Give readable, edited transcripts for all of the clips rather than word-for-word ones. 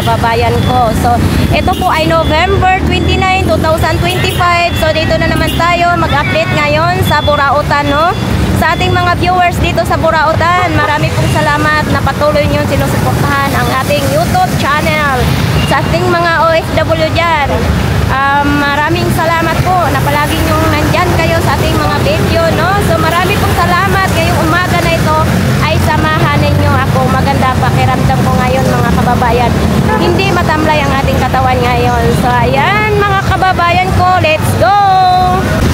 kababayan ko. So, ito po ay November 29, 2025. So, dito na naman tayo mag-update ngayon sa Burautan, no? Sa ating mga viewers dito sa Burautan, marami pong salamat na patuloy nyo sinusuportahan ang ating YouTube channel. Sa ating mga OFW dyan, maraming salamat po na palagi nyo nandyan kayo sa ating mga video, no? So marami pong salamat. Ngayong umaga na ito ay samahan ninyo ako. Maganda pakiramdam ko ngayon, mga kababayan. Hindi matamlay ang ating katawan ngayon. So ayan, mga kababayan ko, let's go!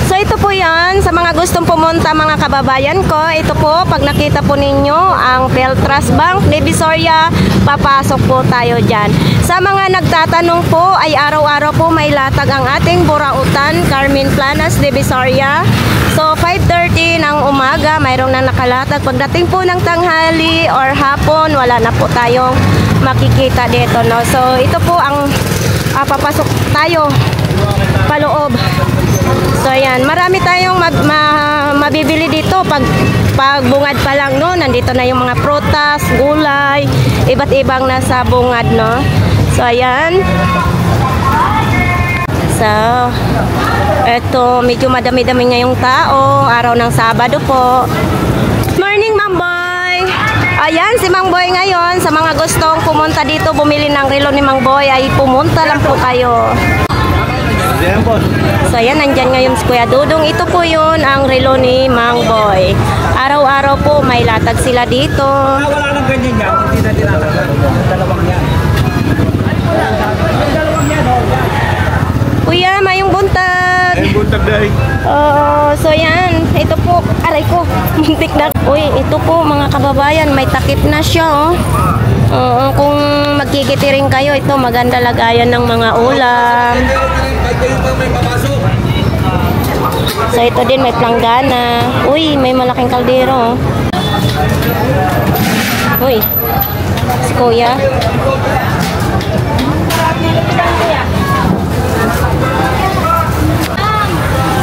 So ito po yan, sa mga gustong pumunta mga kababayan ko, ito po, pag nakita po ninyo ang Beltras Bank Divisoria, papasok po tayo dyan. Sa mga nagtatanong po, ay araw-araw po may latag ang ating Burautan, Carmen Planas Divisoria. So 5:30 ng umaga, mayroong na nakalatag. Pagdating po ng tanghali or hapon, wala na po tayong makikita dito, no? So ito po ang papasok tayo paloob. So ayan, marami tayong mabibili dito pag bungad pa lang, no? Nandito na yung mga prutas, gulay, iba't ibang nasa bungad, no? So ayan. So eto, medyo madami-dami ngayong tao, araw ng Sabado po. Morning, Ma'am Boy. Ayan, si Mang Boy ngayon. Sa mga gustong pumunta dito, bumili ng relo ni Mang Boy, ay pumunta lang po kayo. So ayan, nandyan ngayon si Kuya Dudong. Ito po yun ang relo ni Mang Boy. Araw-araw po may latag sila dito. Wala nang ganyan yan. Hindi na tinatanggal. Dalawang yan. Dalawang yan. Kuya, mayong buntag. Mayong buntag dahil. So yan, ito po. Aray ko, muntik na. Uy, ito po mga kababayan, may takip na siya, oh. Kung magkikitiring kayo, ito maganda lagayan ng mga ulam. So ito din may planggana. Uy, may malaking kaldero. Uy, si Kuya.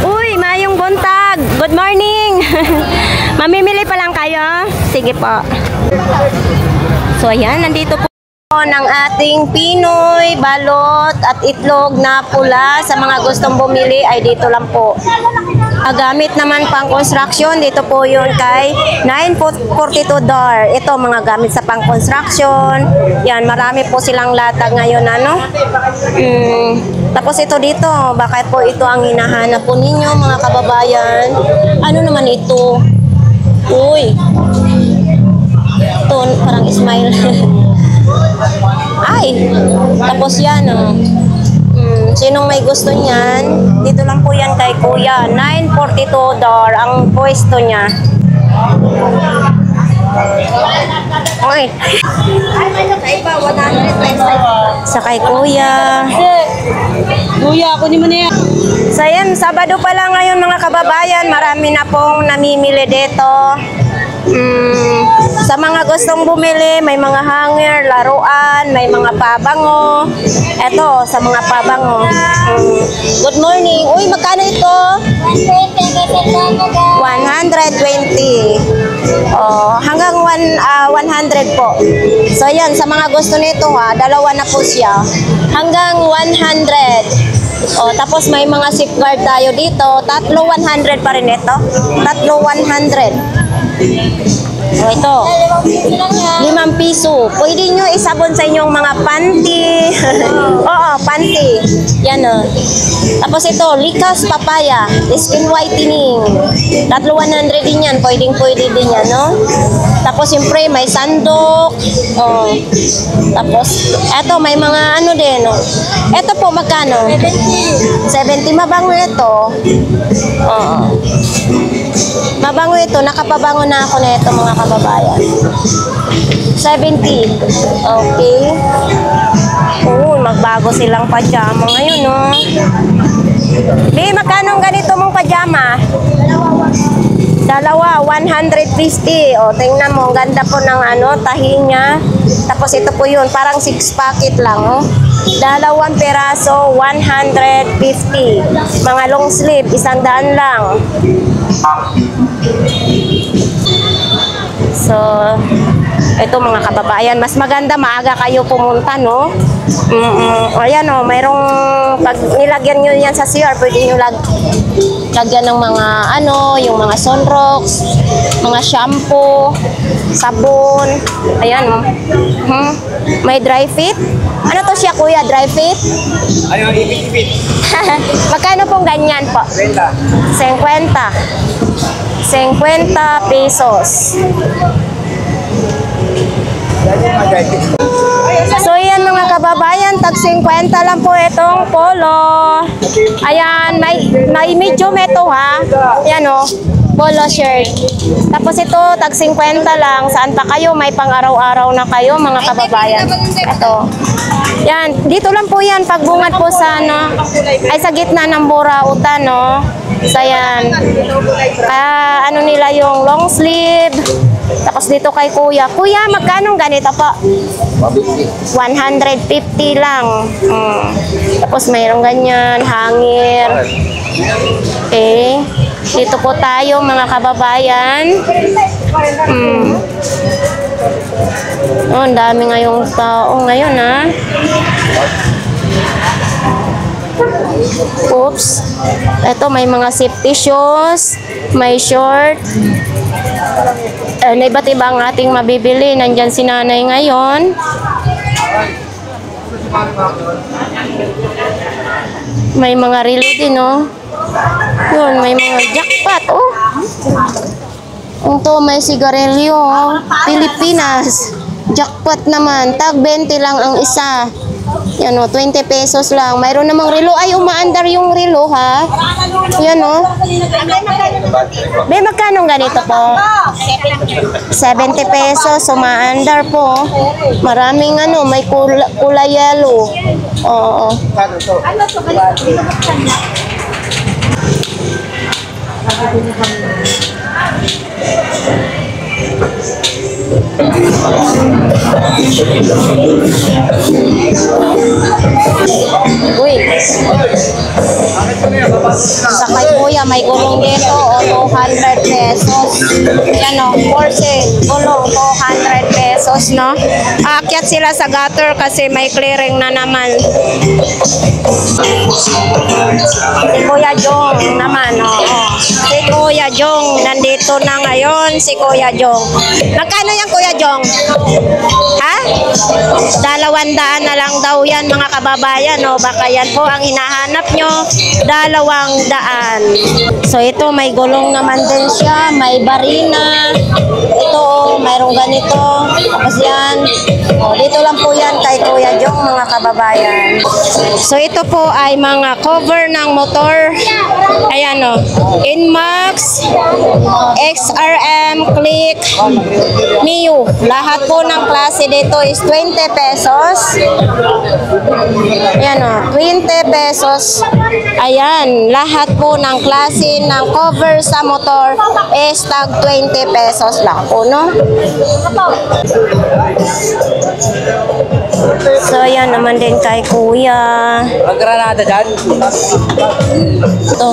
Uy, mayong buntag. Good morning. Mamimili pa lang kayo? Sige po. So ayan, nandito po ng ating Pinoy, balot at itlog na pula. Sa mga gustong bumili ay dito lang po. Gamit naman pang construction, dito po yun kay 942 door. Ito mga gamit sa pang construction. Yan, marami po silang latag ngayon, ano? Tapos ito dito, baka po ito ang hinahanap po ninyo mga kababayan. Ano naman ito? Uy, ito parang smile. Ay, tapos yan, oh. Sinong may gusto niyan, dito lang po yan kay Kuya. 942 door ang pwesto niya. Oy. Sa kay Kuya. Kuya, kunin mo na yan. So yan, Sabado pa lang ngayon mga kababayan. Marami na pong namimili dito. Sa mga gustong bumili, may mga hanger, laruan, may mga pabango. Eto, sa mga pabango. Good morning. Uy, magkano ito? 120. Hanggang 100 po. So yan, sa mga gusto nito dalawa na po siya. Hanggang 100. Tapos may mga safeguard tayo dito. Tatlo 100 pa rin ito. Tatlo 100. Ito, 5 piso. Pwede nyo isabon sa inyong mga panty. Oo, panty. Yan, Tapos ito, likas papaya, skin whitening. Tatlo 100 din yan. Pwede din yan, no? Tapos siyempre, may sandok. Tapos, eto, may mga ano din, no? Eto po, magkano? 70. Mabango ito. Mabango ito. Nakapabango na ako na ito, mga kababayan. 70. Okay. Magbago silang pajama ngayon, no? Bi, magkano ganito mong pajama? Dalawa, 150. Tingnan mo, ang ganda po ng tahi niya. Tapos ito po yun, parang 6 packet lang, Dalawang peraso, 150. Mga long sleeve, 100 lang. So, Ito mga kababayan, mas maganda maaga kayo pumunta, no? Ayan o, mayroong, pag nilagyan nyo yan sa CR, pwede nyo lagyan ng mga ano, yung mga sunrocks, mga shampoo, sabon. Ayan o. May dry fit. Ano to siya kuya, dry fit? Ayaw, ipit-ipit. Magkano pong ganyan po? Renta. 50 pesos. So yan mga kababayan, tag 50 lang po itong polo. Ayan, may medium ito ha. Yan o, polo shirt. Tapos ito, tag 50 lang. Saan pa kayo? May pang araw-araw na kayo mga kababayan. Ito. Yan, dito lang po yan. Pagbungad po sa, ano, ay sa gitna ng burautan, no? So yan. Ano nila yung long sleeve. Tapos dito kay kuya. Kuya, magkano ganito po? 150 lang. Tapos mayroong ganyan, hangir. Okay. Dito po tayo mga kababayan. Oh, ang dami ngayong tao ngayon ha. Oops. Ito may mga safety shoes, may short. Iba't iba ang ating mabibili. Nandyan si nanay ngayon. May mga relo din, oh. Yun, may mga jackpot, oh. Ito, may sigarilyo, oh. Pilipinas. Jackpot naman. Tag 20 lang ang isa. Yan, oh, 20 pesos lang. Mayroon namang relo. Ay, umaandar yung relo, ha? Yan, oh. Be, magkano ganito po? 70 pesos. Umaandar po. Maraming ano, may kulay yellow. Oo. Uy. Sa kay kuya may gulong dito o 200 pesos. Yan o, for sale. Gulong 200 pesos, no? Aakyat sila sa gutter kasi may clearing na naman. Si Kuya Jong naman, oo. Si Kuya Jong, nandito na ngayon si Kuya Jong. Magkano yan Kuya Jong? Ha? 200 na lang daw yan mga kababayan, no? Baka yan po ang hinahanap nyo, 200. So ito may gulong naman din siya, may barina. Ito, mayroong ganito. Tapos yan. O, dito lang po yan kay Kuya Jong mga kababayan. So ito po ay mga cover ng motor. Ayan o. Inmax, XRM, Click, Mio. Lahat po ng klase dito is 20 pesos. Ayan o. 20 pesos. Ayan. Lahat po ng klase ng cover sa motor is tag 20 pesos lang po, no? So, ayan naman din kay Kuya. Ang granada dyan? Ito,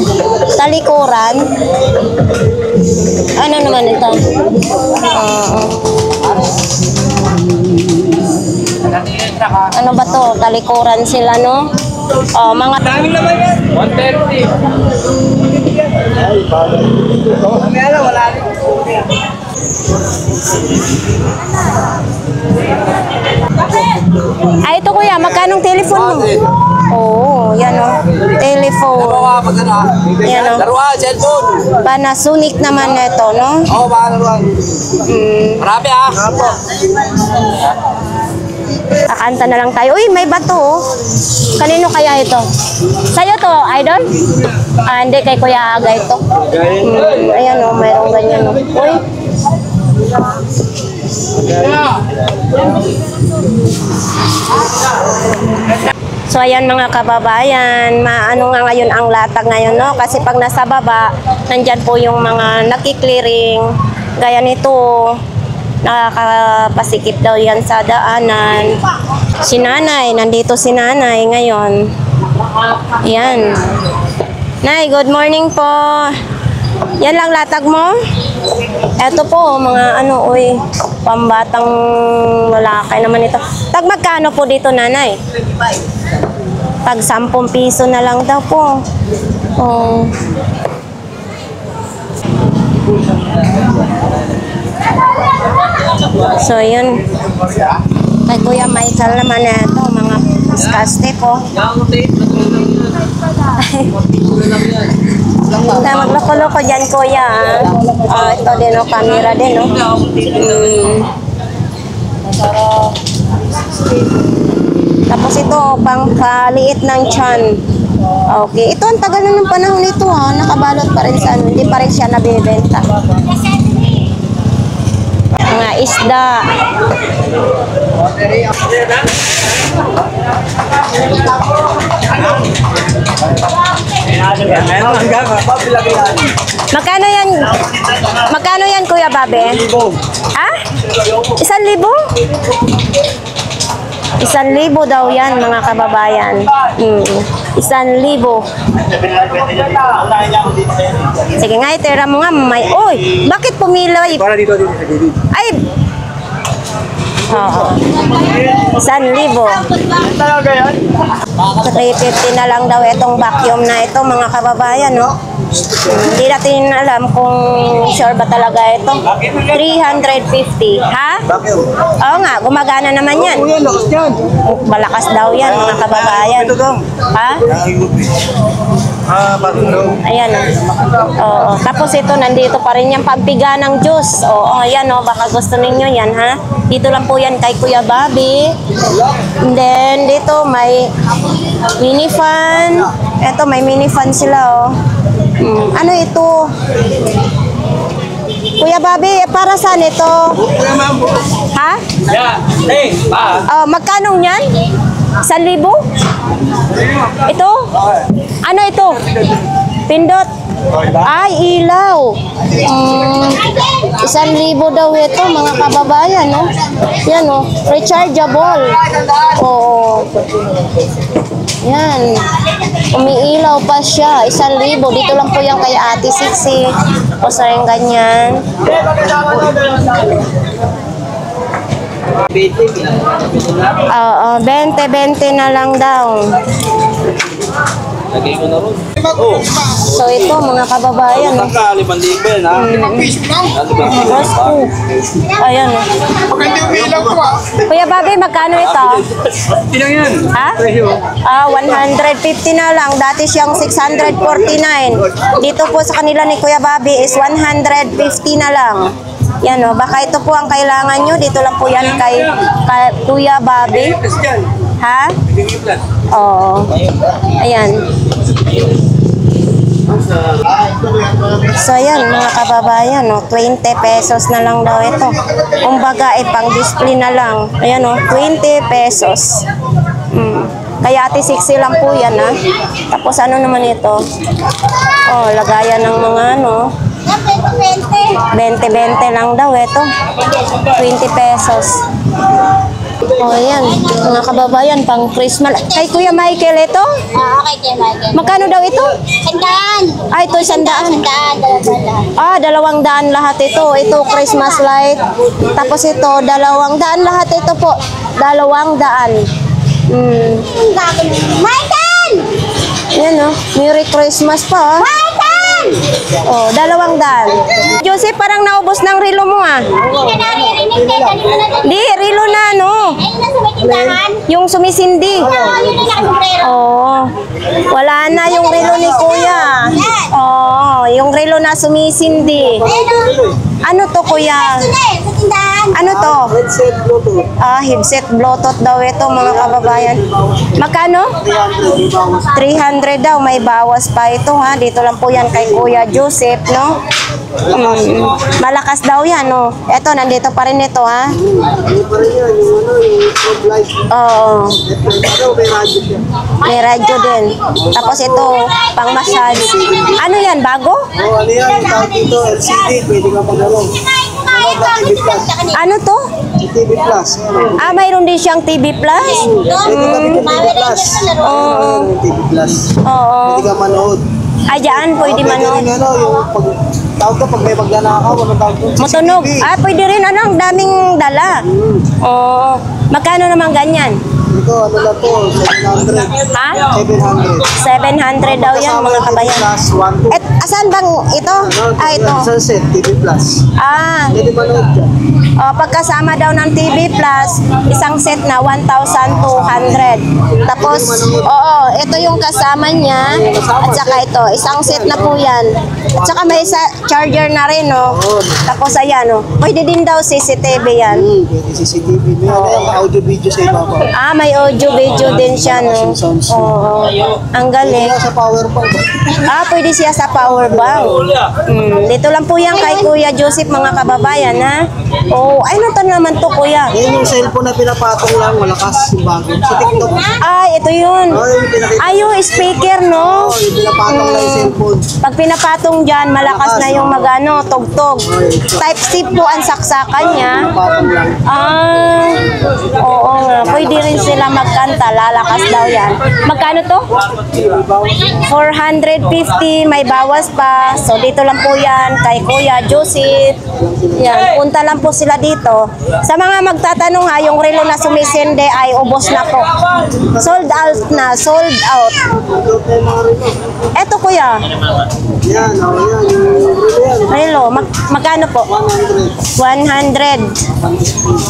talikuran. Ano naman ito? Ano ba to? Talikuran sila, no? Oh, mga... Daming naman yan. 130. Kami alam, wala rin. Ay, ito kuya, magkanong telephone mo? Oo, yan o. Telephone. Yan o. Laruan, cellphone. Panasonic naman ito, no? Oo, baka laruan. Marami ah. Kakanta na lang tayo. Uy, may bato oh. Kanino kaya ito? Sa'yo to, idol? Ah, hindi, kay Kuya Aga ito. Ayan o, mayroong ganyan o. Uy. So ayan mga kababayan, maano nga ngayon ang latag ngayon, no? Kasi pag nasa baba, nandyan po yung mga nakiklearing, gaya nito, nakakapasikip daw yan sa daanan. Si nanay, nandito si nanay ngayon. Ayan. Nay, good morning po. Yan lang latag mo? Eto po, mga ano, uy. Pambatang lalaki naman ito. Tag magkano po dito, nanay? Tag 10 piso na lang daw po. Oh. So, yun. Kay Kuya Michael naman na ito, mga skaste po. Kaya magloko-loko dyan, Kuya. Ito din, o, camera din, o. Tapos ito, pang kaliit ng tiyan. Okay. Ito, ang tagal na ng panahon nito, ha. Nakabalot pa rin sa ano. Hindi pa rin siya nabibenta. Mga isda. Magkano yan? Magkano yan, Kuya Babe? Ha? 1,000? 1,000 daw yan, mga kababayan. 1,000. Sige nga, itira mo nga. Uy, bakit pumila? Para dito sa gilid. Ay! Oo. 1,000. Talaga yan? 350 na lang daw itong vacuum na ito, mga kababayan, no? Hindi natin alam kung sure ba talaga ito. 350. Ha? Bakit? Oo nga, gumagana naman yan. Oo yan, lakas yan. Malakas daw yan, mga kababayan. Ito daw. Ha? Bakit daw? Ayan, oo. Tapos ito, nandito pa rin yung pampiga ng juice. Oo, ayan, oh, baka gusto ninyo yan, ha? Dito lang po yan kay Kuya Bobby. And then, dito may mini fan. Ito, may mini fan sila, oh. Ano ito? Kuya Bobby, para saan ito? Ha? Yeah. Hey, Magkano yan? 1,000? Ito? Ano ito? Pindot? Ay, ilaw. 1,000 daw ito, mga kababayan, no? Yan, no? Rechargeable. Oo. Yan. Umiilaw pa siya. 1,000. Dito lang po yan kay Ate Sixi. O sa rin ganyan. Oo, 20 na lang daw. lagay ko na ron. Oh. So ito, mga kababayan, no? Ka, 5,000 yan, ha? Mas po. Ayan, no? Kuya Bobby, magkano ito? Ilang yan? Ha? 150 na lang. Dati siyang 649. Dito po sa kanila ni Kuya Bobby is 150 na lang. Yan, no? Baka ito po ang kailangan nyo. Dito lang po yan kay Kuya Bobby. Ha? Oo. Ayan. So ayan, mga kababayan, no, 20 pesos na lang daw ito. Kumbaga, pang display na lang. Ayan, no, 20 pesos. Kaya Ate Sixi lang po yan, ha. Tapos ano naman ito? Oh, lagayan ng mga ano. 20 lang daw ito. 20 pesos. Oh, ayan. Mga kababayan, pang Christmas. Kay Kuya Michael ito? Okay, kay Michael. Magkano daw ito? 100. Ito, 100. 100. 200 lahat ito. Ito, Christmas light. Tapos ito, 200 lahat ito po. 200. Michael! Yan, oh. Merry Christmas pa, oh. Oh, 200. Joseph, parang naubos ng relo mo, ah. Hindi ka naririnig eh. Kanina na din. Di, relo na, no. Ayun na sa may tindahan. Yung sumisindi. Oo, yun na nakasombrero. Oo. Wala na yung relo ni Kuya. Oo, yung relo na sumisindi. Ayun o. Ano to, Kuya? Ito na eh, sa tindahan. Ano to? Headset, Bluetooth. Headset Bluetooth daw ito, mga kababayan. Magkano? 300 daw, may bawas pa ito, ha. Dito lang po yan kay Kuya Joseph, no? Malakas daw yan, no? Ito, nandito pa rin ito, ha. Ano pa rin yan, yung ano, yung strobe light. Oo. Ito, may radyo siya. May radyo din. Tapos ito, pang massage. Ano yan, bago? Oh, ano yan, yung tawag dito, LCD, pwede ka pang ano. TV Plus. Ano to? TV Plus. Mayroon din siyang TV Plus? Pwede kami ng TV Plus. Oo. TV Plus. Oo. Pwede ka manood. Dyan, pwede Pwede manood. rin yung pag, tawag ka pag may magnanakaw, anong tawag doon? Matunog. CCTV. Pwede rin, ano, ang daming dala. Oo. Magkano naman ganyan? Ito, ano lang to, 700. Ha? 700. 700 daw yan, Kasama mga yung TV kabayan. Plus, 1, 2. Asan bang ito? Ito. Sunset, TV Plus. Pwede manood dyan. Pagkasama daw ng TV Plus, isang set na 1,200. Tapos, ito yung kasama niya. At saka ito, isang set na po yan. At saka may charger na rin, no? Tapos ayan, no? Pwede din daw CCTV yan. Pwede CCTV. May ano yung audio-video sa ibabaw. May audio-video din siya, no? Oo. Ang galing. Kaya sa power bank. Pwede siya sa power bank. Dito lang po yan kay Kuya Joseph, mga kababayan, ha? Ano to naman to, Kuya? Yan yung cellphone na pinapatong lang, malakas yung bago. Sa TikTok. Ito yun. Yung pinakita. Yung speaker, no? Yung pinapatong lang yung cellphone. Pag pinapatong dyan, malakas na yung magano, tugtog. Type C po ang saksakan niya. Pinapatong lang. Oo nga. Pwede rin sila magkanta. Lalakas daw yan. Magkano to? 450. May bawas pa. So, dito lang po yan kay Kuya Joseph. Yan. Punta lang po sila dito. Sa mga magtatanong ha, yung relo na sumisende ay ubos na po. Sold out na. Sold out. Eto, Kuya. Yan, yan. Yung Relo. Magkano po? 100. 100.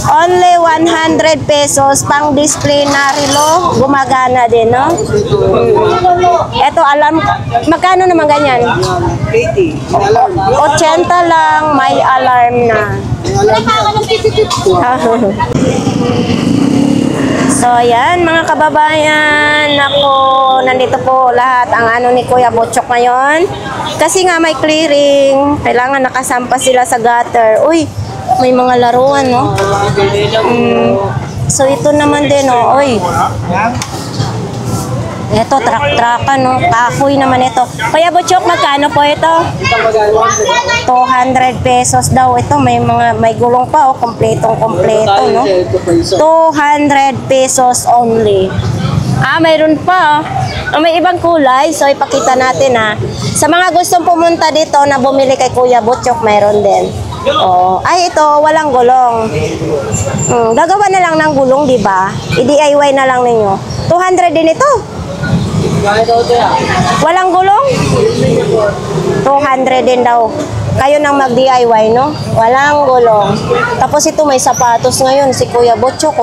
Only 100 pesos pang display na relo. Gumagana din, no? Eto, alam. Magkano naman ganyan? 80. Alarm. 80 lang, may alarm na. So, yan, mga kababayan. Ako, nandito po lahat ang ano ni Kuya Butchok ngayon. Kasi nga may clearing. Kailangan nakasampa sila sa gutter. Uy, may mga laruan, no? So, ito naman din, no? Uy. Ito, truck-truckan, no? Kahoy naman ito. Kuya Butchok, magkano po ito? 200 pesos daw. Ito, may gulong pa, kompletong-kompleto, no? 200 pesos only. Mayroon pa, may ibang kulay. So, ipakita natin, ha. Sa mga gustong pumunta dito na bumili kay Kuya Butchok, mayroon din. Ito, walang gulong. Gagawa na lang ng gulong, di ba? I-DIY na lang ninyo. 200 din ito. Walang gulong? 200 din daw. Kayo nang mag-DIY, no? Walang gulong. Tapos ito, may sapatos ngayon. Si Kuya Butchok,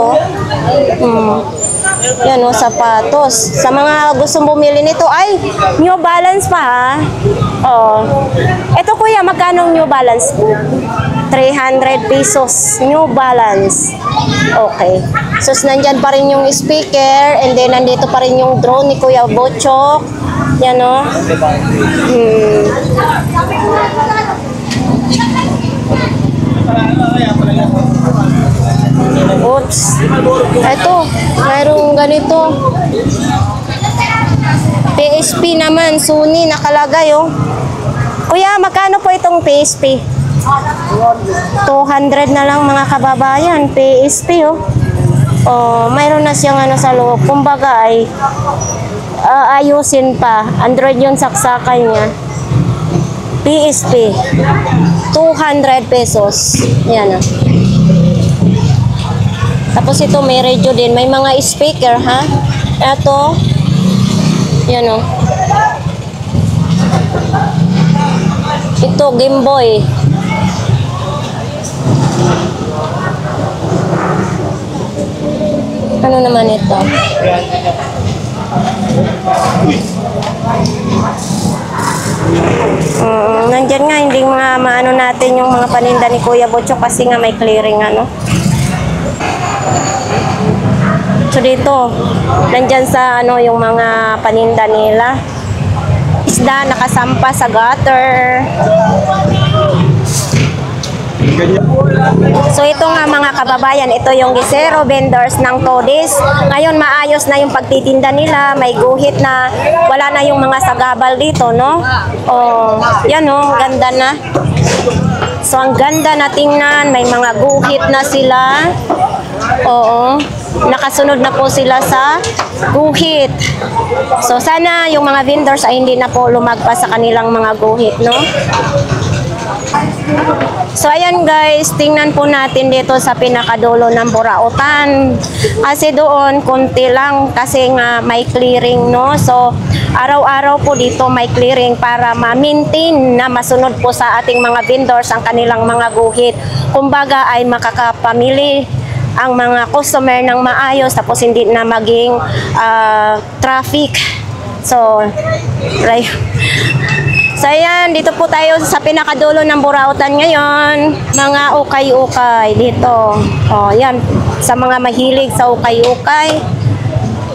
Yan, sapatos. Sa mga gustong bumili nito, New Balance pa, ha? Ito, Kuya, magkano New Balance? 300 pesos. New Balance. Okay. So, nandyan pa rin yung speaker, and then nandito pa rin yung drone ni Kuya Butchok. Yan, no? Oops. Ito, mayroong ganito. PSP naman, Sony, nakalagay, Kuya, magkano po itong PSP? 200 na lang, mga kababayan. PSP, mayroon na siyang sa loob. Kumbaga ay ayusin pa. Android yung saksakan niya. PSP. 200 pesos. Yan, Tapos ito, may radio din. May mga speaker, ha? Ito. Yan, Ito, Game Boy. Ano naman ito? Nandyan nga, hindi maano natin yung mga paninda ni Kuya Butchok kasi nga may clearing, So dito, nandyan sa yung mga paninda nila. Isda nakasampa sa gutter. So ito nga, mga kababayan, ito yung Gisero vendors ng Todis. Ngayon maayos na yung pagtitinda nila, may guhit na, wala na yung mga sagabal dito, no? Yan, ganda na. So ang ganda na tingnan, may mga guhit na sila. nakasunod na po sila sa guhit. So sana yung mga vendors ay hindi na po lumagpas sa kanilang mga guhit, no? So ayan guys, tingnan po natin dito sa pinakadulo ng Burautan. Kasi doon konti lang kasi nga may clearing, no. So araw-araw po dito may clearing para ma-maintain na masunod po sa ating mga vendors ang kanilang mga guhit. Kumbaga ay makakapamili ang mga customer ng maayos tapos hindi na maging traffic. So right. So ayan, dito po tayo sa pinakadulo ng Burautan ngayon. Mga ukay-ukay dito. Oh, yan. Sa mga mahilig sa ukay-ukay.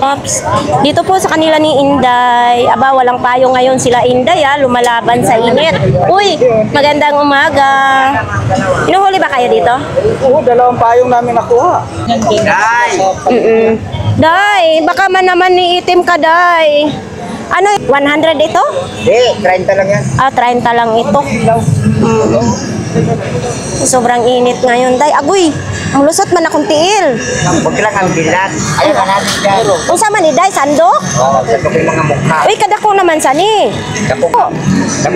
Oops. Dito po sa kanila ni Inday. Aba, walang payo ngayon sila Inday, lumalaban sa init. Uy, magandang umaga. Inuhuli ba kayo dito? Oo, 2 payong namin nakuha. Day, baka man naman niitim ka, Day. Ano, 100 ito? Hindi, 30 lang yan. 30 lang ito. Sobrang init ngayon, Day. Agoy, mulusot man akong tiil. Huwag lang ang bilat. Ayun na natin dyan. Kung sa man ni Day, sandok? Oo, sa yung mga mukha. Uy, kadako naman sani. Kapo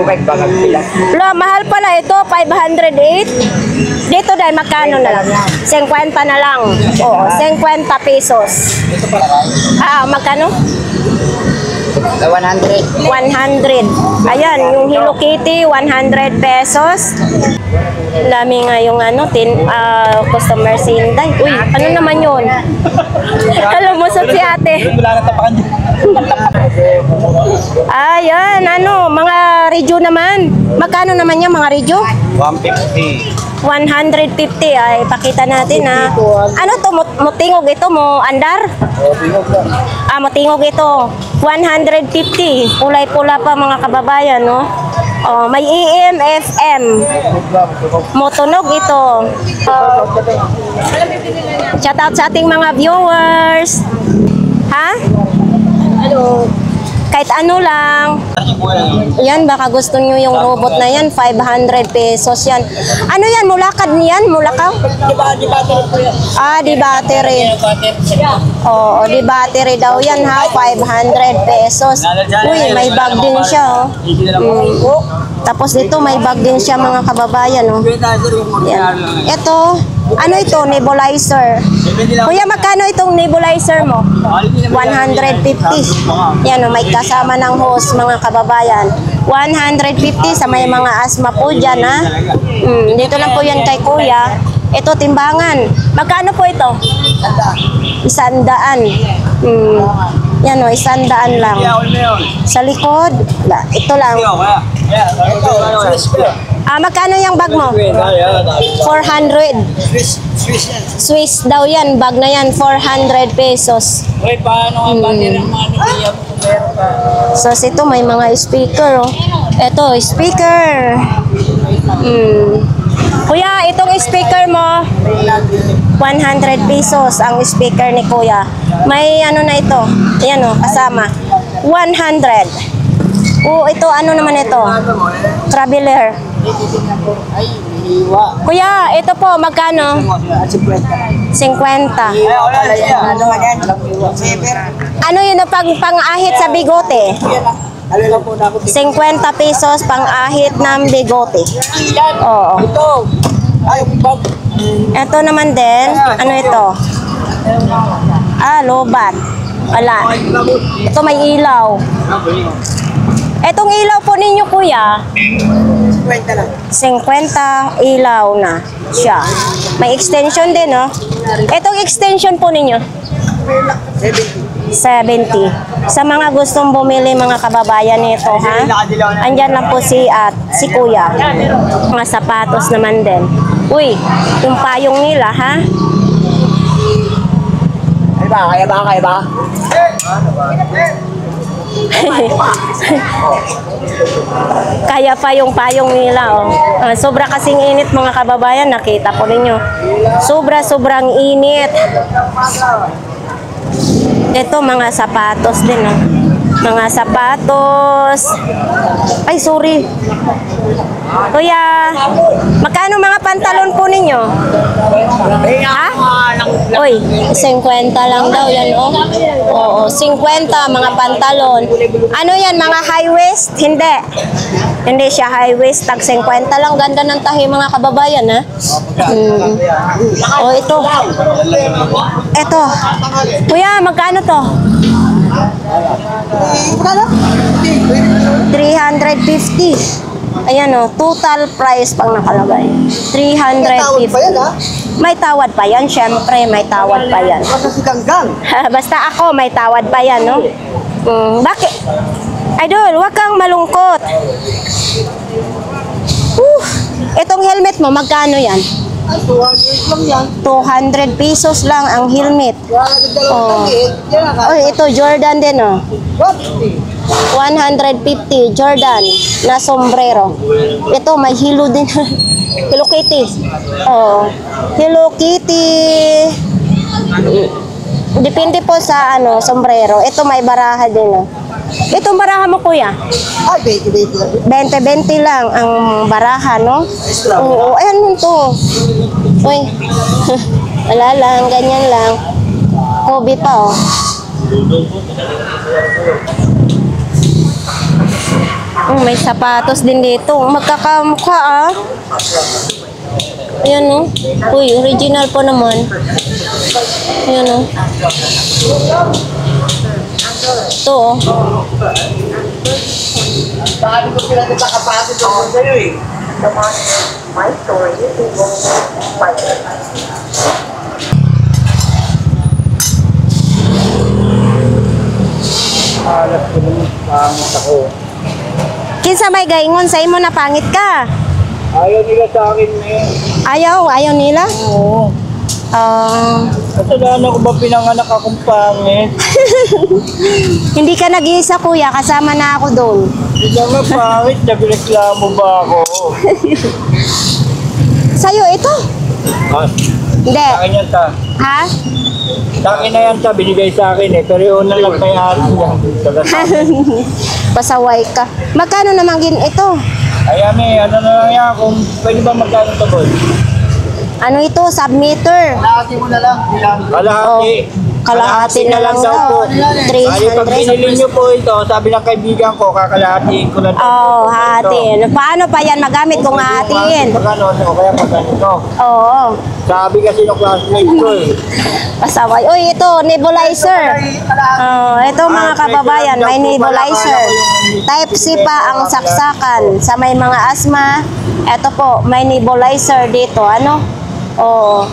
kahit bang ang bilat. La, mahal pala ito, 508. Dito, Day, magkano na lang? 50 na lang. Oo, 50 pesos. Magkano? 100. 100. Ayan, yung Hello Kitty, 100 pesos. Dami nga yung customer si Inday. Uy, ano naman yun? Alam mo sa si ate. Wala na tapakan dyan. Ayan, mga Rejo naman. Magkano naman yung mga Rejo? 150. 150 ay pakita natin na. Ano to, mutingog ito mo, andar? Tingog na. Mutingog ito. 150. Kulay-pula pa mga kababayan, no? Oh, may AM, FM. Motunog ito. Shout out sa ating mga viewers. Ha? Kahit ano lang. Yan, baka gusto nyo yung robot na yan. 500 pesos yan. Ano yan? Mulakad niyan? Mulakaw? Di battery. Oo, di battery daw yan ha. 500 pesos. Uy, may bag din siya. Tapos dito may bag din siya mga kababayan. Yan. Ito, ano ito? Nebulizer. Kuya, magkano itong nebulizer mo? 150. Yan, may kasama ng hose mga kababayan. 150 sa may mga asma po dyan, ha? Dito lang po yan kay Kuya. Ito, timbangan. Magkano po ito? 100. Yan o, 100 lang. Sa likod, ito lang. Magkano yung bag mo? 400. Swiss daw yan, bag na yan, 400 pesos. So, ito may mga speaker, oh. Ito, speaker. Kuya, itong speaker mo, 100 pesos ang speaker ni Kuya. May ano na ito, yan o, kasama. 100. Ito, ano naman ito? Traveler. Kuya, ito po, magkano? 50. Ano yun ang pang-ahit sa bigote? 50 pesos pang-ahit ng bigote. Oo. Ito naman din, ano ito? Lobat. Wala. Ito may ilaw. Etong ilaw po ninyo, Kuya, 50 ilaw na siya. May extension din, no? Etong extension po ninyo? 70. Sa mga gustong bumili mga kababayan nito, ha? Andyan lang po si Kuya. Mga sapatos naman din. Uy, yung payong nila, ha? Kaya ba? Kaya pa yung payong nila, oh. Sobra kasing init mga kababayan, nakita po ninyo. Sobrang init. Ito mga sapatos din, oh. Mga sapatos. Ay, sorry. Kuya, magkano mga pantalon po ninyo? Ha? Uy, 50 lang daw yan, oh. Oo, 50 mga pantalon. Ano yan, mga high waist? Hindi. Hindi siya high waist. Tag 50 lang. Ganda ng tahi mga kababayan, ha? Oh, ito. Ito. Kuya, magkano to? 350. Ayan o, total price pang nakalagay. 350. May tawad pa yan, syempre, may tawad pa yan. Basta si Ganggang. Basta ako, may tawad pa yan, no? Bakit? Idol, wag kang malungkot. Itong helmet mo, magkano yan? 200 lang yan. 200 pesos lang ang helmet. Oh. Oh, ito Jordan din, oh. 150 Jordan na sombrero. Ito may Hello din. Hello Kitty. Oh. Hello Kitty. Depende po sa ano, sombrero. Ito may baraha din, oh. Itong baraha mo, kuya? Ay, 20 lang ang baraha, no? Oo, ayan ito. Uy. Wala lang, ganyan lang. Hobby pa, oh. May sapatos din dito. Magkakamukha, ah. Ayan, no? Uy, original po naman. Ayan, no? Ito, oh. Sabi ko sila nagkakapasok ako sa'yo eh. My story is Alas ko naman, pangit ako. Kinsa may gaingon sa imo na pangit ka? Ayaw nila sa akin eh. Ayaw nila? Oo. Kasalanan ko ba pinanganak akong pangit? Hindi ka nag-iisa, kuya. Kasama na ako doon. Hindi nga pangit, nagreklamo ba ako? Sa'yo ito? Ah, Hindi. sa akin yan ta. Ha? Sa akin na yan ta, binigay sa akin eh. Pero yun na lang kay ate yan. Pasaway ka. Magkano naman ito? Ay, Ami, ano na lang yan, kung pwede ba magkano ito, boy? Ano ito? Submeter. Kalahati mo na lang. Kalahati. Kalahati na lang daw. Ay, pag 300 binili niyo po ito, sabi ng kaibigan ko, kakalahatiin ko na ito. Oh, hatiin. Paano pa yan magamit kung hatiin? Magkano, o kaya magkano. Oo. Sabi kasi ng classmate ko eh. Pasaway. Uy, ito, nebulizer. Oh, ito mga kababayan, may nebulizer. Type C pa ang saksakan. Sa may mga asma, ito po, may nebulizer dito. Ano? Oo.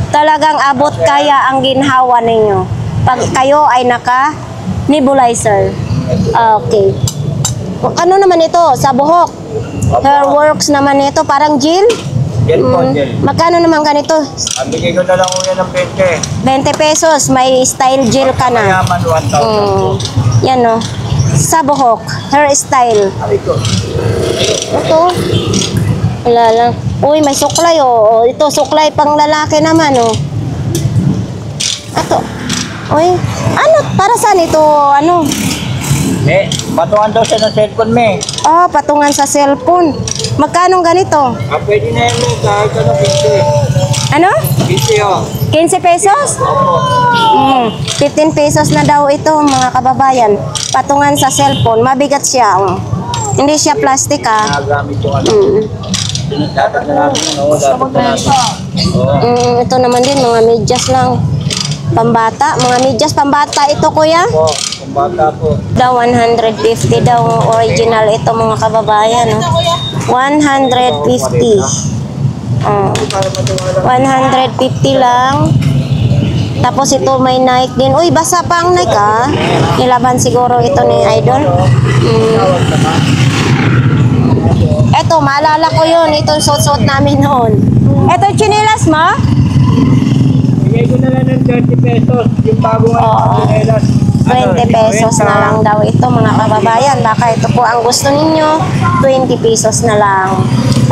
Talagang abot kaya ang ginhawa ninyo. Pag kayo ay naka-nebulizer. Okay. Ano naman ito? Sa buhok. Hairworks naman ito. Parang gel? Gel po, gel. Magkano naman ganito? Ang bigay ko na lang uya ng 20. 20 pesos. May style gel ka na. Mayaman 1,000. Yan o. Sa buhok. Hairstyle. Ay ko. Ito. Wala lang. Uy, may suklay oh. Ito, suklay pang lalaki naman oh. Ito. Uy, ano? Para saan ito? Ano? Eh, patungan daw siya ng cellphone me. Oh, patungan sa cellphone. Magkano ganito? Ah, pwede na yan mo, kahit ano, 15. Ano? 15 oh. 15 pesos? 15 pesos na daw ito mga kababayan. Patungan sa cellphone. Mabigat siya. Oh. Hindi siya plastic ah. Nagamit ko ano. Dapat na natin ano, dapat na natin. Ito naman din, mga medyas lang. Pambata. Mga medyas pambata ito, kuya. Po, kung bata po. Daw 150 daw original ito mga kababayan. No? 150. 150 lang. Tapos ito may Nike din. Uy, basa pa ang Nike ah. Nilaban siguro ito ni Idol. Ito, maalala ko yun. Itong suot-suot namin noon. Ito, chinilas mo? Bigay ko na lang ng 30 pesos. Yung bagong Oo. chinelas. 20 pesos na lang daw ito mga kababayan. Baka ito po ang gusto ninyo, 20 pesos na lang.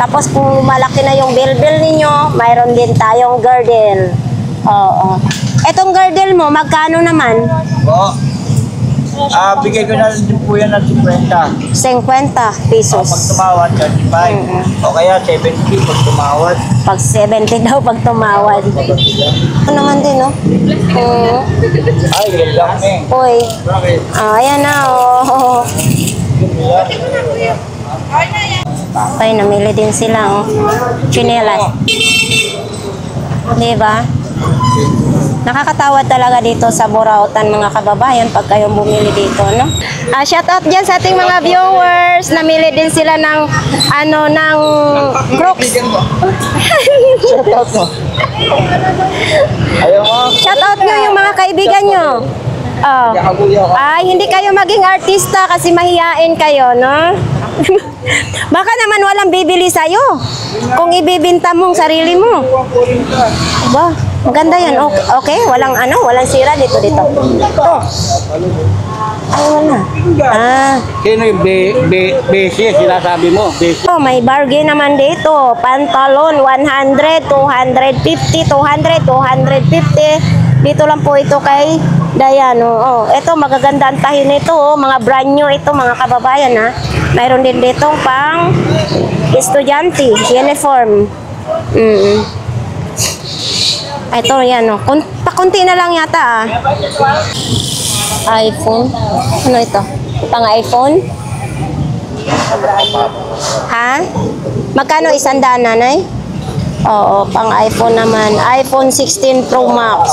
Tapos kung malaki na yung bill ninyo, mayroon din tayong girdle. Oo. Etong girdle mo, magkano naman? Po. Bigay ko na din po yan ng 50. 50 pesos. Pag tumawad, 35. O kaya 70 pag tumawad. Pag 70 daw pag tumawad. Ano naman din, no? Ay, yan lang eh. Uy. Bakit? Ayan na, oh. Ay, namili din sila, oh. Chinelas. Diba? Nakakatawa talaga dito sa Burautan, mga kababayan, pag kayong bumili dito, no? Shout out dyan sa ating mga viewers. Namili din sila ng, ng Crocs. Shout out mo. Ayaw mo. Shout out nyo yung mga kaibigan nyo. Oh. Ay, hindi kayo maging artista kasi mahiyain kayo, no? Baka naman walang bibili sa'yo kung ibibinta mong sarili mo. Ba, maganda yan. Okay, walang sira dito. Oh. Ay, wala. Sino yung besi? Sinasabi mo? Besi. Oh, may bargain naman dito. Pantalon, 100, 250, 200, 250. Dito lang po ito kay Dayan. Oh, ito magaganda ang tahi nito, oh. Mga brand new ito, mga kababayan, ha. Mayroon din ditong pang estudyante, uniform. Ito, yan, oh. Pakunti na lang yata, ah. iPhone. Ano ito? Pang iPhone? Ha? Magkano 100, nanay? Oo, pang iPhone naman. iPhone 16 Pro Max.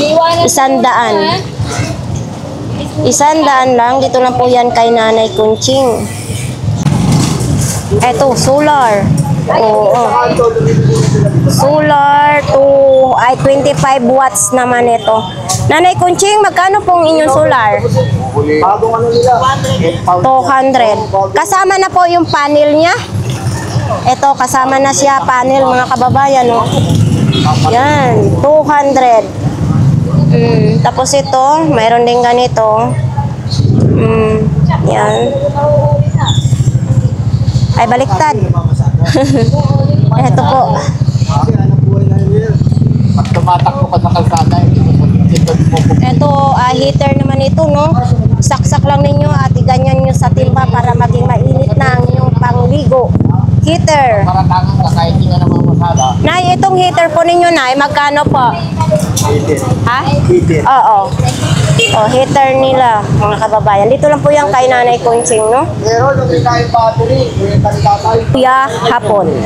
100. 100 lang. Dito lang po yan kay Nanay Kunching. Eto, solar. Oo. Solar 25 watts naman ito. Nanay Kunching, magkano pong inyong solar? 200. Kasama na po yung panel niya. Ito, kasama na siya panel, mga kababayan, no? Yan, 200. Tapos ito, mayroon din ganito. Yan. Ay, baliktad. Ito po. Pag tumatakbo ka sa kalsada, Ito, heater naman ito, no? Saksak lang ninyo at iganyan nyo sa timba para maging mainit na ang inyong pangligo. Heater. para tangan ka kahit hindi ka naman masala. Nay, itong heater po ninyo, Nay, magkano po? Ha? Oo. Oh, heater nila, mga kababayan. Dito lang po yung kay Nanay Kunching, no? Pero nung yung battery, yung tatay. Kuya Hapon.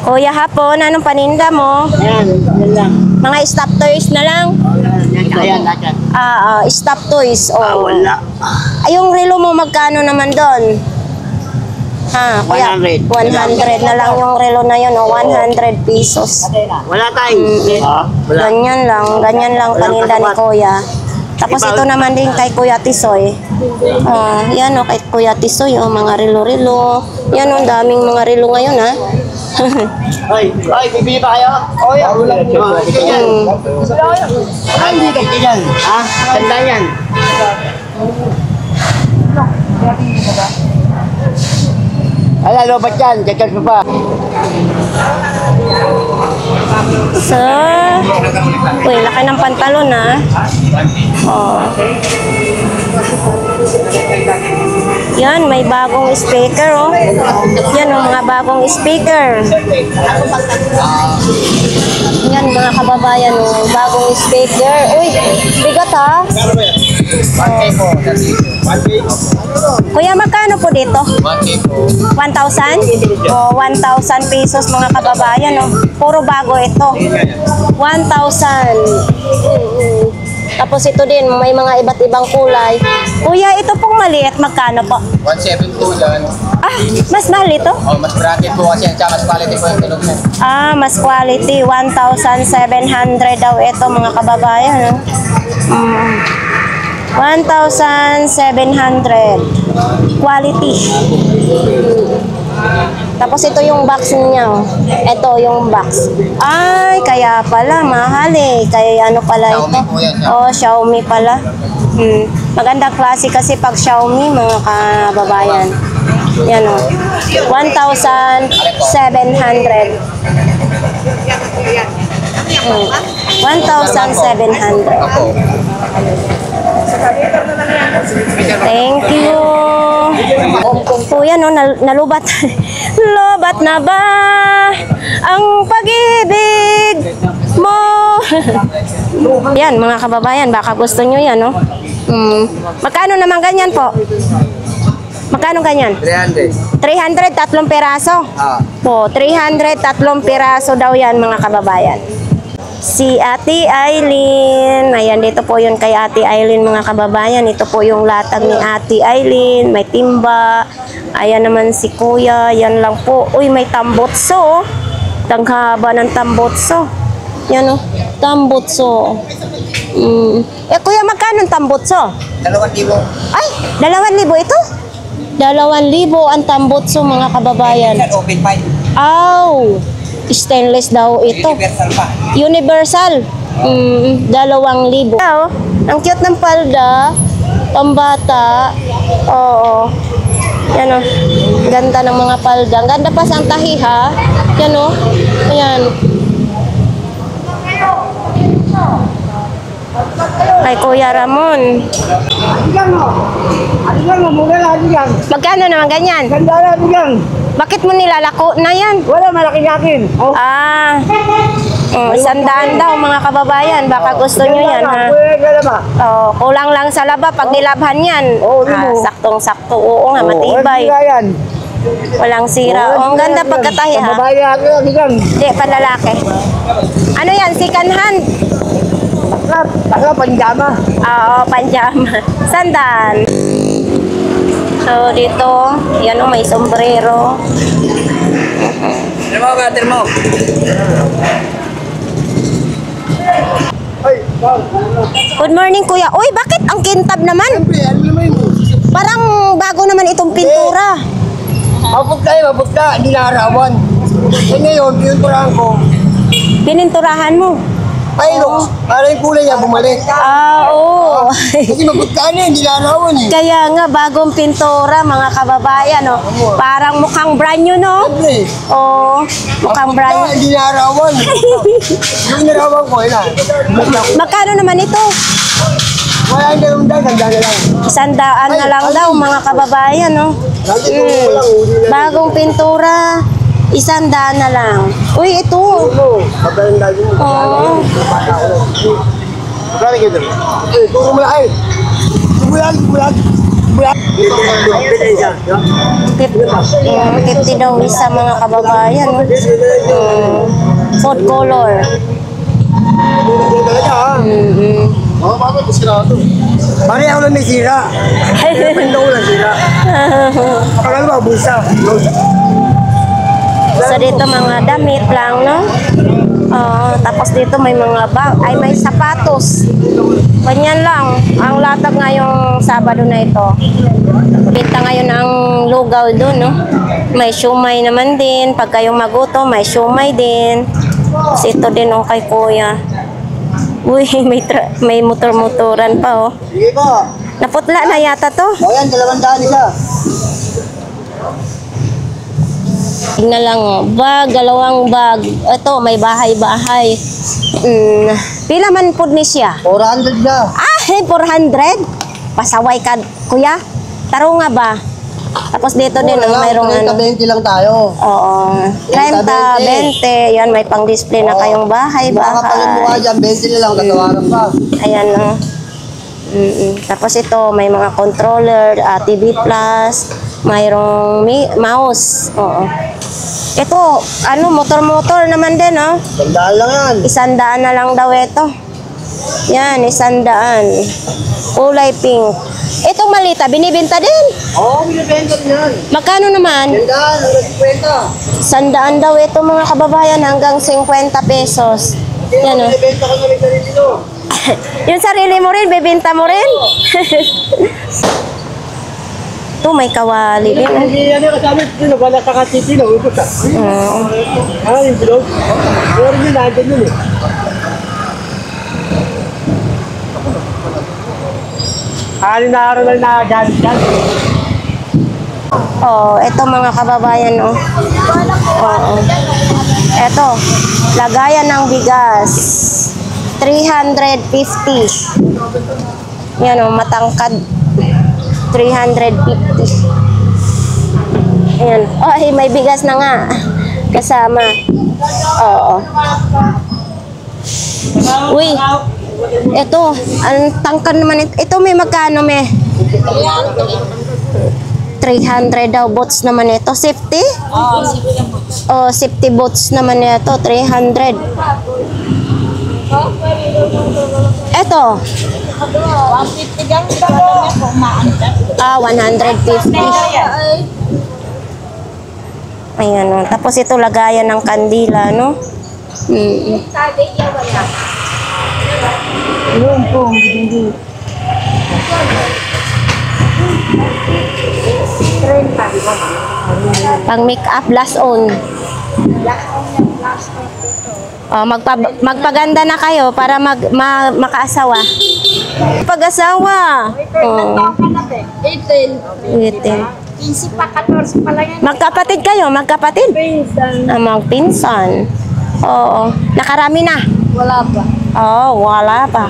Kuya Hapon, anong paninda mo? Yan lang. Mga stop toys na lang? Ayan, ayan. Stop toys. Oh. Wala. Ay, yung relo mo, magkano naman doon? Kuya? 100. 100 na lang yung relo na yun, oh. 100 pesos. Wala tayo. Wala. Ganyan lang paninda ni Kuya. Tapos ito naman din kay Kuya Tisoy. Yan o, kay Kuya Tisoy, mga relo-relo. Yan o, daming mga relo ngayon, ha. Ay, bibili pa kayo? Oh, yan. Wala. Ganyan. Ay, hindi ka ganyan. Ha? Tanda yan. Ala, lobat yan. Gagag mo pa. Uy, laki ng pantalon, ha. Oh. Yan, may bagong speaker, oh. Yan, oh, mga bagong speaker. Yan, mga kababayan, oh, bagong speaker. Uy, bigat, ha. Kuya, magkano po dito? 1,000? O, 1,000 pesos, mga kababayan, oh. Puro bago ito. 1,000. Tapos ito din, may mga iba't ibang kulay. Kuya, ito pong maliit, magkano po? 172 yan. Mas mahal ito? Oh, mas bracket po kasi yan, tsaka mas quality po yung tunog mo. Mas quality. 1,700 daw ito, mga kababayan. No? 1,700. Quality. Tapos ito yung box niya. Oh. Ito yung box. Ay, kaya pala, mahal eh. Kaya ano pala ito? Xiaomi po yan. Oh, Xiaomi pala. Magandang klase kasi pag Xiaomi, mga kababayan. Yan o. 1,700. 1,700. Thank you. Kuya, no, nalubat. Lobat na ba ang pag-ibig mo? Yan, mga kababayan, baka gusto nyo yan, no? Magkano naman ganyan po? Magkano ganyan? 300. 300, 3 piraso. Po, 300, 3 piraso daw yan, mga kababayan. Si Ate Aileen. Ayan, dito po yun kay Ate Aileen, mga kababayan. Ito po yung latag ni Ate Aileen. May timba. Ayan naman si Kuya. Yan lang po. Uy, may tambotso. Tanghaba ng tambotso. Yan o. Tambotso. Kuya, magkano ang tambotso? 2,000. Ay, 2,000 ito? 2,000 ang tambotso, mga kababayan. Open pipe. Aw! Stainless daw ito. Universal pa. Universal. 2,000. Oh, ang cute ng palda. Pambata. Oo. Yan o. Ganda ng mga palda. Ang ganda pa sa tahi, ha? Yan o. Ayan. Kay Kuya Ramon. Magkano naman ganyan? Bakit mo nilalako na yan? Wala, malaki akin. Ah. 100 daw, mga kababayan. Baka gusto nyo yan, ha? Oh, kulang lang sa laba pag nilabhan yan. Saktong-sakto. Oo nga, matibay. Walang sira. Oh, ang ganda pagkatahi, ha? Hindi, panlalaki. Ano yan? Second hand? Panjama. Oo, panjama. Sandan. So, dito, yan o, may sombrero. Termo. Good morning, Kuya. Uy, bakit ang kintab naman? Parang bago naman itong pintura. Mabot ka. Hindi nakarawan. Yan ngayon, pininturahan ko. Pininturahan mo? Ay, no. Para yung kulay niya bumalik. Ah, oo. Kasi mabot ka na, hindi nakarawan eh. Kaya nga, bagong pintura, mga kababayan, no? Parang mukhang brand new, no? Siyempre. Oo, mukhang brand new. Hindi nakarawan. Yung narawan ko, yun Magkano naman ito? Wala yung dalawang dahil, handa na lang. 100 na lang daw, mga kababayan, no? Bagong pintura, 100 na lang. Uy, ito. Pagkain dahil mo. Oo. Magkano kayo doon? Puro malaki. Bulag. 50 daw isa, mga kababayan. No? Food color. Pare ako lang may sira. Pwede ko lang sira. Pagkano ba, bulsa? So dito mga damit lang, no? Tapos dito may mga bag, ay may sapatos. Ganyan lang. Ang latag ngayong Sabado na ito. Binta ngayon ang lugaw doon, no? May siumay naman din. Pag kayong maguto, may siumay din. Tapos ito din oh, kay Kuya. Uy, may motor-motoran pa, oh. Sige po. Naputla na yata to. O yan, 200 isa. Tingnan lang, bag, 2 bag. Ito, may bahay-bahay. Pila man po ni siya? 400 siya. 400? Pasaway ka, Kuya. Taro nga ba? Tapos dito din, mayroong ano. 20 lang tayo. Oo. 30, 20. Yan, may pang-display na kayong bahay. Baka pala mukha dyan, 20 na lang, tatawaran pa. Ayan, no. Tapos ito, may mga controller, TV Plus, mayroong mouse. Oo. Ito, ano, motor-motor naman din, no? 100 lang yan. 100 na lang daw ito. Yan, 100. Kulay pink. Itong malita, binibenta din. Oo, binibenta yan. Magkano naman? 100, 100 daw ito, mga kababayan, hanggang 50 pesos. Yan, o. Binibenta ko na rin sarili ko. Yung sarili mo rin, bibenta mo rin. Ito, may kawali din. Hindi yan yung kasama, wala sa katiti, ubos ah. Yung bilog. Pero yun, nandun yun eh. Na araw lang na dyan. Oh, ito mga kababayan, oh. Oo. Eto, lagayan ng bigas. 350. Yan o, matangkad. 350. Ayan. Oh, ay, may bigas na nga. Kasama. Oo. Uy. Ito, ang tangkad naman ito. Ito may magkano, me? 300 daw bots naman ito. Safety? Oh, safety bots naman ito. 300. Ito. 150 gang ko maantas. 150. Ayan o. Tapos ito lagayan ng kandila, no? Sabi niya wala. Yun po, hindi. Pang make up, last on. Magpaganda na kayo para makaasawa. Pag-asawa. Oh. 18. 15 pa, 14 pa lang yan. Magkapatid kayo, magkapatid? Magpinsan. Oo. Nakarami na? Wala pa. Oh, wala pa.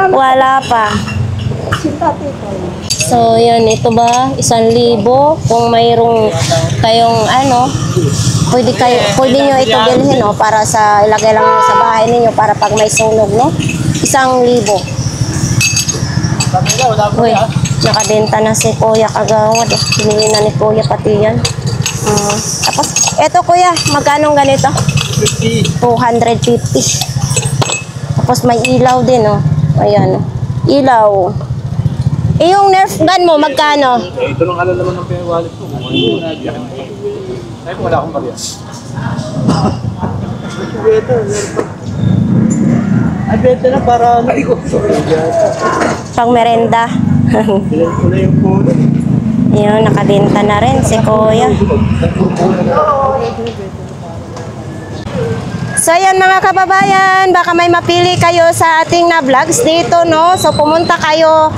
Wala pa. So, yan. Ito ba? 1,000. Kung mayroong kayong ano, pwede nyo ito bilhin, no? Para sa, ilagay lang sa bahay ninyo para pag may sunog, no? 1,000. Uy, nakabenta na si Kuya kagawad. Binili na ni Kuya pati yan. Tapos, eto Kuya, magkano ganito? 250. Tapos may ilaw din, oh. Ayan, ilaw. Yung Nerf gun mo, magkano? Ito lang alam naman ng wallet ko. Ay, wala akong barya. Ay, bete na para ano. Pang merenda. Bilan ko na yung phone. Yun, nakabenta na rin si Kuya. So yan mga kababayan, baka may mapili kayo sa ating na vlogs dito, no? So pumunta kayo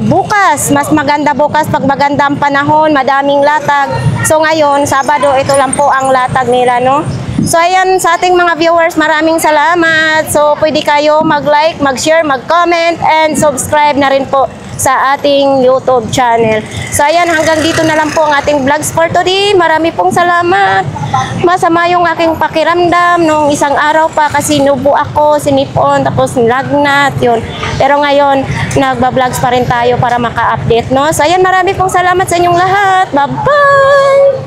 bukas, mas maganda bukas pag maganda ang panahon, madaming latag. So ngayon, Sabado, ito lang po ang latag nila, no? So ayan, sa ating mga viewers, maraming salamat. So pwede kayo mag-like, mag-share, mag-comment, and subscribe na rin po sa ating YouTube channel. So ayan, hanggang dito na lang po ang ating vlogs for today. Marami pong salamat. Masama yung aking pakiramdam nung isang araw pa kasi nubo ako, sinipon, tapos nilagnat, yun. Pero ngayon, nagba-vlogs pa rin tayo para maka-update, no? So ayan, marami pong salamat sa inyong lahat. Bye-bye!